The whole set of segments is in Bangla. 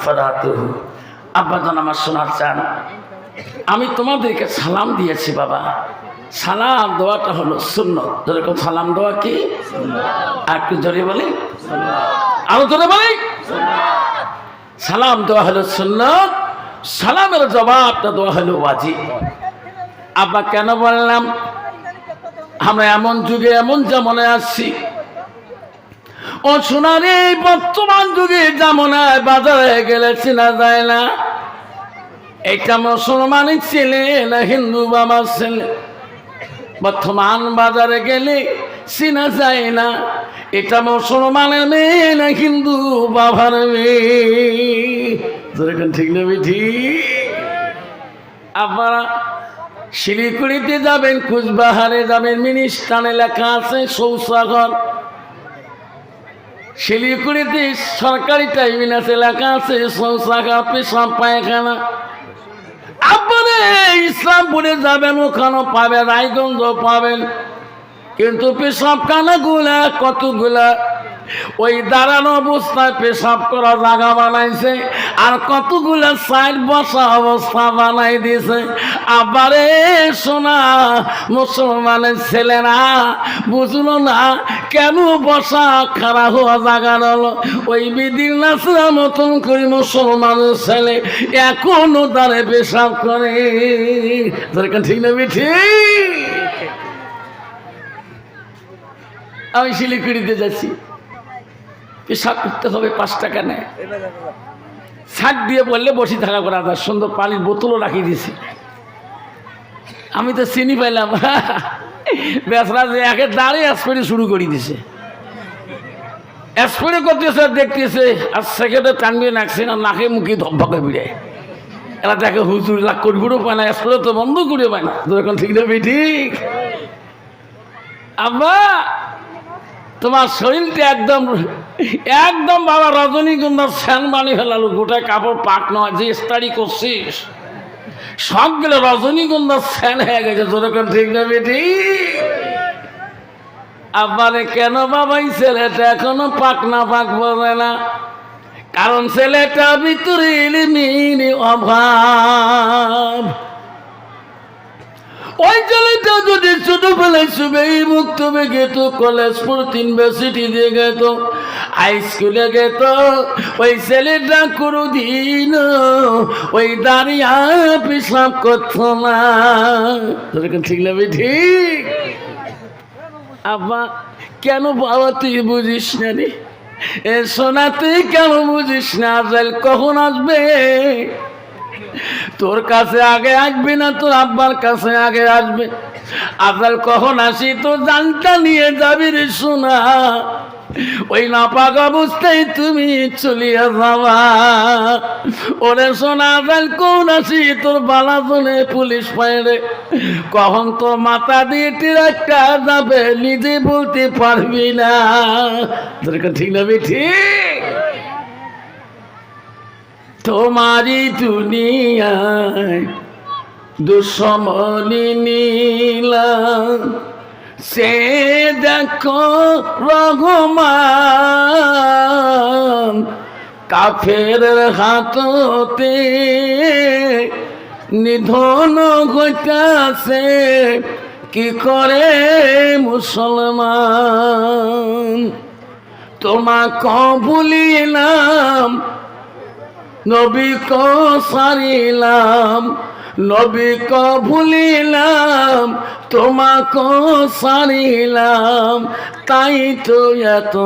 ফরাতুহু। আব্বাজান আমার শোনা চান, আমি তোমাদেরকে সালাম দিয়েছি বাবা। সালাম দেওয়াটা হলো সুন্নত। যেরকম সালাম দেওয়া কি, আর একটু জোরে বলি, আরো জোরে বলি, সালাম দেওয়া হলো সুন্নত, সালামের জবাবটা দেওয়া হলো ওয়াজিব। আব্বা কেন বললাম, আমরা এমন যুগে এমন জামানায় আসছি, ও সোনার এই বর্তমান যুগে জামানায় বাজারে গেলে চেনা যায় না এটা মুসলমানের ছেলে না হিন্দু বাবার ছেলে। বর্তমান বাজারে গেলে চেনা যায় না এটা মুসলমানের মেয়ে না হিন্দু বাবার মেয়ে। ঠিক না ঠিক? আপনারা শিলিগুড়িতে যাবেন, কুচবিহারে যাবেন, মিনিস্টানে লেখা আছে শৌচাগার। শিলিগুড়িতে সরকারি টাইমিনাসে লেখা আছে শৌচাগার, পেশাব পায়খানা। আপনারা ইসলামপুরে যাবেন, ওখানেও পাবেন, রায়গঞ্জ পাবেন, কিন্তু পেশাবখানা গুলা কতগুলা ওই দাঁড়ানো অবস্থায় পেশাব করা জায়গা বানাইছে, আর কতগুলা সাইড বসা অবস্থা বানাই দিয়েছে। আবারে শোনা মুসলমানের ছেলেরা বুঝলো না কেন বসা খারাপ হওয়া জায়গা হলো। ওই বিদির নাচরা মতন করে মুসলমানের ছেলে এখনো তারে পেশাব করে। ঠিক না ঠিক? আমি শিলিগুড়িতে যাচ্ছি, পেশাব করতে হবে, 5 টাকা নেয়। শাক দিয়ে বললে বসে থাকা করা যায়, সুন্দর পানির বোতলও রাখিয়ে দিয়েছি। আমি তো চিনি পাইলাম বেসরা যে একে দাঁড়িয়ে স্প্রে শুরু করে দিছে, স্প্রে করতেছে, দেখতেছে আর সেকেন্ডে টানবে নাকছে না, নাকে মুখে ধপধপে বিড়ে। এরা দেখে হুজুর লাখ করবিও পায় না, স্প্রে তো বন্ধ করে পায় না। এখন ঠিক না ঠিক? আব্বা তোমার শরীরটা একদম একদম বাবা রজনীগন্ধার ফ্যান বানিয়ে ফেলালো। গোটায় কাপড় পাক নয়, যে স্টাডি করছিস সবগুলো রজনীগন্ধার ফ্যান হয়ে গেছে। যেরকম ঠিক না বেটি? আবারে কেন বাবা এই ছেলেটা এখনো পাক না পাক বোঝে না? কারণ ছেলেটা ভিতরে ইলমির অভাব। ওই ছেলেটা যদি ছোটবেলায় শুবে মুক্ত গেত, কলেজ পড়তো, ইউনিভার্সিটি দিয়ে গেত, হাই স্কুলে গেত, ওই ছেলেটা কোনোদিন ওই দাঁড়িয়ে পেশাব করতো না। ঠিক না ঠিক? আব্বা কেন বাবা তুই বুঝিস না রে? এ সোনা তুই কেন বুঝিস না? আজরাইল কখন আসবে? তোর কাছে আগে আসবে না তোর আব্বার কাছে আগে আসবে? আজরাইল কখন আসি তোর জানটা নিয়ে যাবি রে সোনা। ওই নাপাক অবস্থায় তুমি চলিয়া যাবা। ওরে সোনা আজরাইল কখন আসি তোর বালা জনে পুলিশ পাইরে, কখন তোর মাথা দিয়ে টিরাক্কা যাবে নিজে বলতে পারবি না। ঠিক না ঠিক? তোমারি দুনিয়ায় দুশ্মনী নীলাম, সে দেখো রহমান কাফের হাততে নিধন ঘটাছে কি করে মুসলমান। তোমাকে ভুলিলাম নবী কো সারিলাম, নবী কো ভুলিলাম তোমাকে সারিলাম, তাই তো এত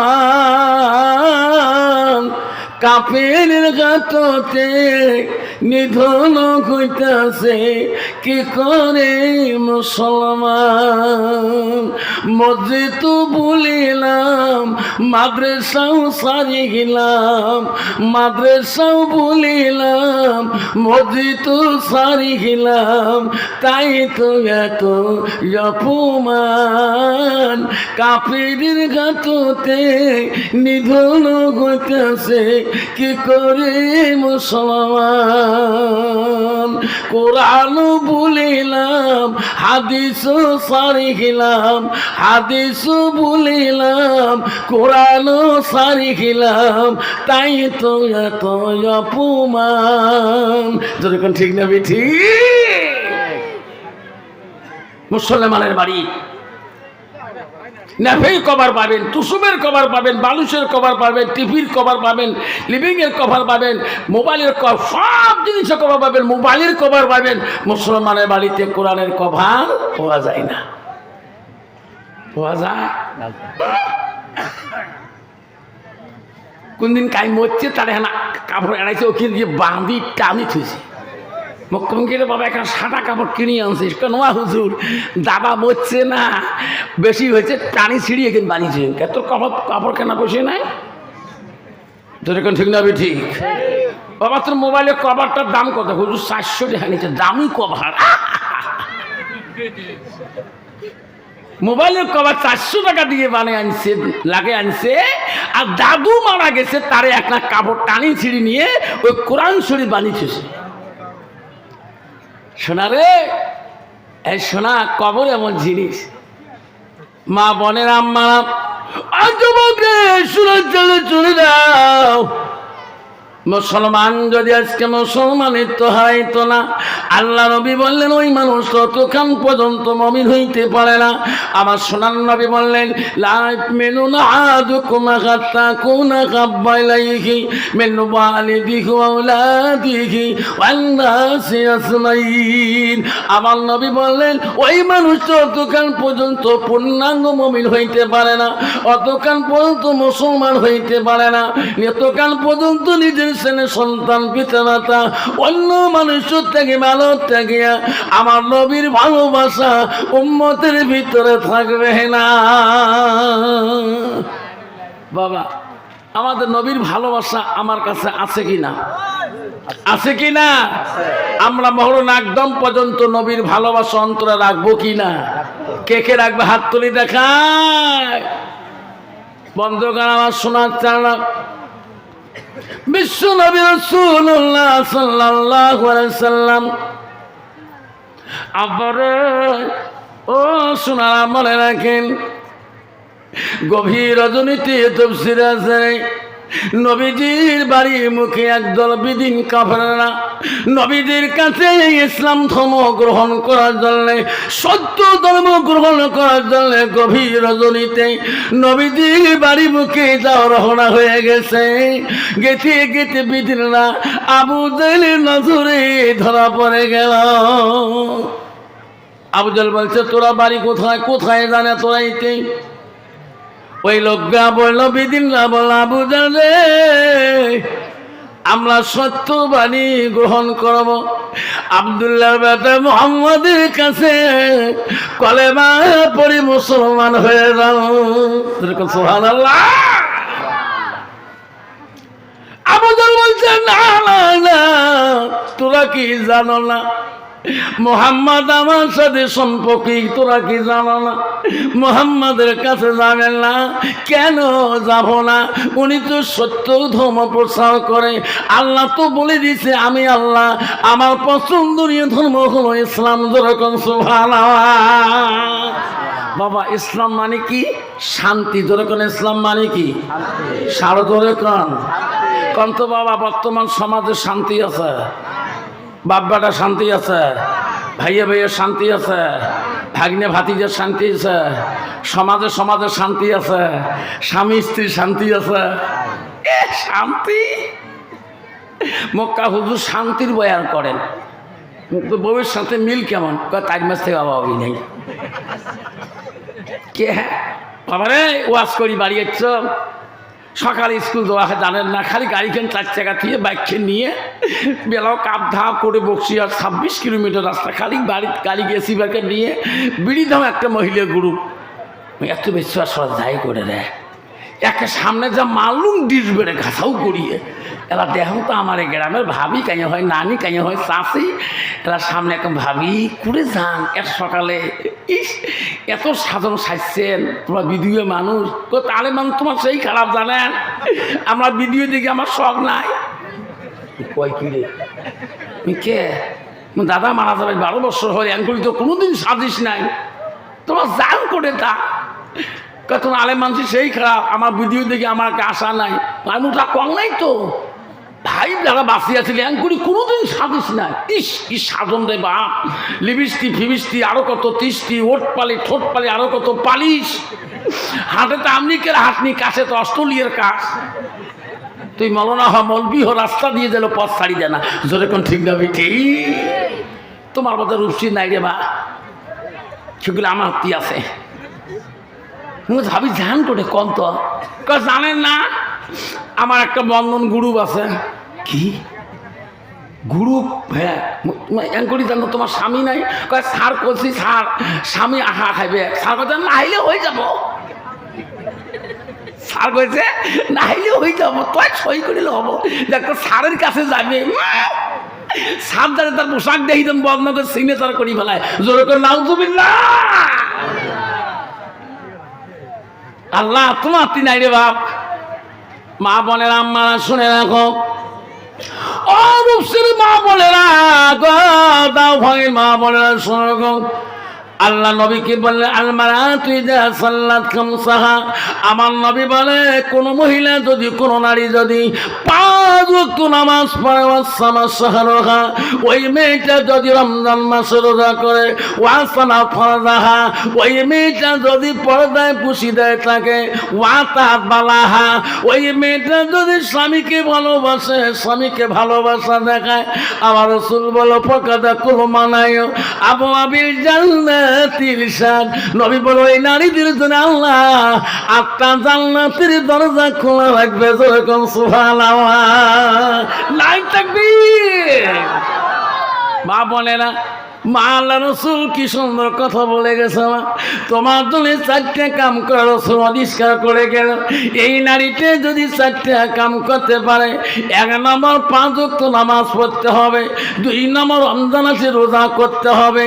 অপমান। কাফের গাততে নিধন হইতাছে কি করে মুসলমান। মসজিদ ভুলিলাম মাদ্রাসাও সারি গেলাম, মাদ্রাসাও ভুলিলাম মসজিদ সারি গেলাম, তাই তো এত অপমান। কাফের গাততে নিধন হইতাছে কি করে মুসলমান। কোরআন বলিলাম হাদিস সারিহিলাম, হাদিস বলিলাম কোরআন সারিহিলাম, তাই তো এত অপমান। যখন ঠিক না বেঠি মুসলমানের বাড়ি নেফেই কভার পাবেন, তুসুমের কভার পাবেন, বালুসের কভার পাবেন, টিভির কভার পাবেন, লিভিংয়ের কভার পাবেন, মোবাইলের কভার, সব জিনিসের কভার পাবেন, মোবাইলের কভার পাবেন। মুসলমানের বাড়িতে কোরআনের কভার পাওয়া যায় না। পাওয়া যায় কোন দিন কাই মরছে তারা হ্যাঁ কাপড় এড়াইছে, ওখানে দিয়ে বাঁধি টানি থুইছে। মুখ্যমন্ত্রী বাবা এখন সাদা কাপড় কিনে আনছিস কেন হুজুর? দাদা মরছে না, বেশি হয়েছে, টানি ছিঁড়ি এখানে বানিয়েছে। তোর কাপড় কেনা বসে নাই তোর এখন ঠিক না? ঠিক বাবা, তোর মোবাইলের কভারটার দাম কত? হুজুর 400 টাকা নিচ্ছে। দামি কভার, মোবাইলের কভার 400 টাকা দিয়ে বানিয়ে আনছে, লাগে আনছে। আর দাদু মারা গেছে, তারে একটা কাপড় টানি ছিঁড়ি নিয়ে ওই কোরআন শরীফ বানিয়েছে। শোনা রে, এই শোনা, কবর এমন জিনিস। মা বোনের আম্মা চলে যাও। মুসলমান যদি আজকে মুসলমানিত্ব হারাইতো না, আল্লাহ নবী বললেন ওই মানুষ ততক্ষণ পর্যন্ত মুমিন হইতে পারে না। আমার সোনার নবী বললেন লা ইউমিনু আহাদুকুম হাত্তা কুনা হাব্বা ইলাইহি মিন ওয়ালিদিহি ওয়া আওলাদিহি ওয়ান নাসি আজমাইন। আমার নবী বললেন ওই মানুষ ততক্ষণ পর্যন্ত পূর্ণাঙ্গ মুমিন হইতে পারে না, অতক্ষণ পর্যন্ত মুসলমান হইতে পারে না, এতক্ষণ পর্যন্ত নিজের ছেলে সন্তান পিতা মাতা অন্য মানুষের থেকে ভালো থাকিয়া আমার নবীর ভালোবাসা উম্মতের ভিতরে থাকবে না। বাবা, আমাদের নবীর ভালোবাসা আমার কাছে আছে কিনা? আছে কিনা? আমরা মহরণ একদম পর্যন্ত নবীর ভালোবাসা অন্তরে রাখবো কিনা? কে কে রাখবে? হাত তুলি দেখায়। বন্ধুগণ, আমার শোনার চালা বিশ্ব নবী রাসূলুল্লাহ সাল্লাল্লাহু আলাইহি সাল্লাম আবারে ও শোনারা মনে রাখেন, গভীর রজনীতে তাফসীর আছে নবীজির বাড়ি মুখে একদল বিদিন কাফেররা নবীজির কাছে ইসলাম ধর্ম গ্রহণ করার জন্য, সত্য ধর্ম গ্রহণ করার জন্য গভীর রজনীতে নবীজির বাড়ি মুখে যাও রওনা হয়ে গেছে। গেতে গেতে বিদিনরা আবু জাহলের নজরে ধরা পড়ে গেল। আবু জাহল বলছে তোরা বাড়ি কোথায়? কোথায় জানে তোরা? এতে ওই লোকরা বলল, বিদিনরা বলল, আবু জাহল রে, আমরা সত্য বাণী গ্রহণ করব, আব্দুল্লাহর বেটা মুহাম্মদের কাছে কলেমা পড়ে মুসলমান হয়ে যাও। সুবহানাল্লাহ। আবু জাহল বলছে না না না, তোরা কি জানো না মুহাম্মদ আমার সাথে সম্পর্কিত? তোরা কি জানো না মুহাম্মাদের কাছে যাবেন না? কেন যাব না? উনি তো সত্য ধর্ম প্রচার করে। আল্লাহ তো বলে দিয়েছে আমি আল্লাহ, আমার পছন্দনীয় ধর্ম হলো ইসলাম। যেরকম সুবহানাল্লাহ। বাবা, ইসলাম মানে কি? শান্তি। যেরকম ইসলাম মানে কি? সারা ধরে কন তো বাবা, বর্তমান সমাজে শান্তি আছে? বাব্বাটা শান্তি আছে, ভাইয়া ভাইয়ের শান্তি আছে, ভাগ্নে ভাতিজের শান্তি আছে, সমাজে সমাজে শান্তি আছে, স্বামী স্ত্রীর শান্তি আছে। শান্তি! মক্কা হুজুর শান্তির বয়ান করেন, কিন্তু বউয়ের সাথে মিল কেমন? 4 মাস থেকে অভাবই নেই। কে বাবারে ওয়াজ করি বাড়ি যাচ্ছ, সকালে স্কুল যাওয়া জানেন না, খালি গাড়িখান 4 চাকা দিয়ে বাইককে নিয়ে বেলাও কাপ ধাপ করে বকছি। আর 26 কিলোমিটার রাস্তা, খালি গাড়ি গেছি বাইকে নিয়ে বিড়ি দাম একটা মহিলা গ্রুপ এত বিশ্বাস যাই করে রে, একে সামনে যা মালুম ডিস বেড়ে ঘাসাও করিয়ে এরা দেখুন তো আমার এই গ্রামের ভাবি কাইয়া হয়, নানি কাইয়া হয়, চাষি, এরা সামনে এখন ভাবি করে যান এর সকালে। ইস, এত সাধন সাজছেন তোমরা ভিডিও মানুষ, তাহলে মানুষ তোমার সেই খারাপ জানেন। আমরা ভিডিও দেখি আমার শখ নাই। কয় কি রে কে দাদা মারা যাবে 12 বছর হয়ে আঙ্গুলি তো কোনোদিন সাজিস নাই, তোমার জান করে তা কখন আলেম মানুষ সেই খারাপ, আমার ভিডিও দেখে আমার আশা নাই, আমি ওটা কম নাই তো ভাই যারা বাঁচিয়ে ছিল অ্যাঙ্কুরি কোনোদিন সাজিস না। ইস কি সাজন রে বাপ, লিপস্টিক ফিবিস্টি আরো কত তিষ্টি, ওট পালি ঠোঁট পালি আরো কত পালিশ, হাটে তো আমেরিকার হাট নি, কাছে তো অস্ট্রেলিয়ার কাজ। তুই মলনা হ মলবি হ, রাস্তা দিয়ে দিল পথ ছাড়ি দেয় না, জোরে কোন ঠিক না ঠিক। তোমার মধ্যে রুচি নাই রে বা, সেগুলো আমার হাতি আছে। ভাবি ধ্যান করে কম তো জানেন না, আমার একটা বন্ধন গ্রুপ আছে। কি গ্রুপ? হ্যাঁ করি জানো তোমার স্বামী নাই? কয় স্যার করছি স্যার, স্বামী আহা খাইবে। স্যার কথা না আইলে হয়ে যাব, স্যার কইছে না আইলে হয়ে যাবো, তুই সই করিলে হবো। দেখো স্যারের কাছে যাবে, স্যার জানে তার পোশাক দেখি তখন বন্ধ করে সিগনেচার করি ফেলায়, জোরে করে নাউজুবিল্লাহ। আল্লাহ তোমার তি নাই রে বাপ। মা বোনেরা আম্মারা শুনে রাখো, ও রূপসীর মা বোনেরা গো, দাও ভাঙের মা বোনেরা শুনে রাখো। আল্লাহ নবীকে বললেন আলমারাতু ইযা সাল্লাত খামসাহা, আমার নবী বলে কোন মহিলা যদি কোন নারী যদি 5 ওয়াক্ত নামাজ পড়ে, ওয়াসামা শাহরাহা, ওই মেয়েটা যদি রমজান মাসে রোজা করে, ওয়াসানা ফরজাহা, ওই মেয়েটা যদি পর্দায় পুশিদায় থাকে, ওয়াতাত বালাহা, ওই মেয়েটা যদি স্বামীকে ভালোবাসে, স্বামীকে ভালোবাসা দেখায়, আমার রাসূল বলো ফাকাদা কুল মানায় আবু আবিল জান্নাত। নবী বলো এই নারীদের জন্য আল্লাহ 8টা জান্নাতের দরজা খোলা রাখবে, যেরকম সুবহানাল্লাহ। নাই তাকবীর। মা বোনেরা, মা আল্লাহ রসুল কি সুন্দর কথা বলে গেছে, তোমার জন্য 4টে কাম করে রসুল আবিষ্কার করে গেল। এই নারীতে যদি 4টে কাম করতে পারে, 1 নম্বর 5 ওয়াক্ত নামাজ পড়তে হবে, 2 নম্বর রমজান মাসে রোজা করতে হবে,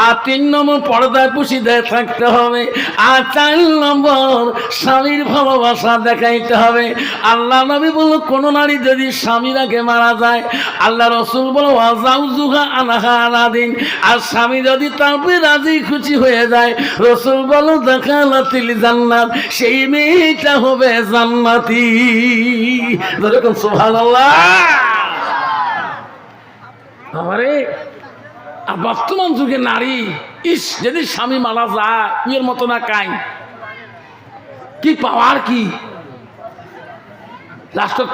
আর 3 নম্বর পর্দায় পুশিদায় থাকতে হবে, আর 4 নম্বর স্বামীর ভালোবাসা দেখাইতে হবে। আল্লাহ নবী বলল কোন নারী যদি স্বামীর আগে মারা যায়, আল্লাহ রসুল বলো ওয়াজাউজুহা আনহা আলাদিন, আর স্বামী যদি তারপরে রাজি খুশি হয়ে যায়, রসুল বলো দেখালাতিল জান্নাত, সেই মেয়েটা হবে জান্নাতি। যেরকম সুবহানাল্লাহ। আমারে আর বর্তমান যুগে নারী, ইস যদি স্বামী মারা যায় এর মতো না কাই, কি পাওয়ার কি লাস্টত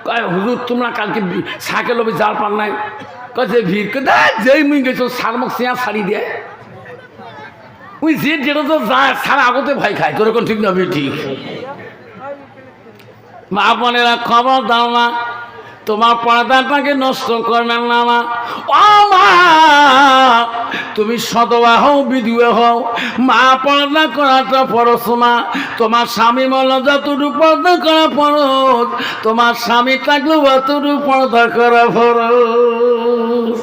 কয় হুজুর তোমরা কালকে সাইকেল অফিস যাওয়ার পার নাই, কয়ে ভিড় যেই মুই গেছো সার মুখ চেয়া ছাড়ি দিয়ে, ওই যে যেটা তো যায় সারা আগতে ভয় খায়, তোর এখন ঠিক না ঠিক। মা বোনেরা খবর দাও না, তোমার পর্দাটাকে নষ্ট করবেন না মা। ও মা তুমি সদবা হও বিধবা হও, মা পর্দা করাটা ফরজ মা। তোমার স্বামী বলল যতটুকু পর্দা করা ফরজ, তোমার স্বামী থাকলেও অতটুকু পর্দা করা ফরজ।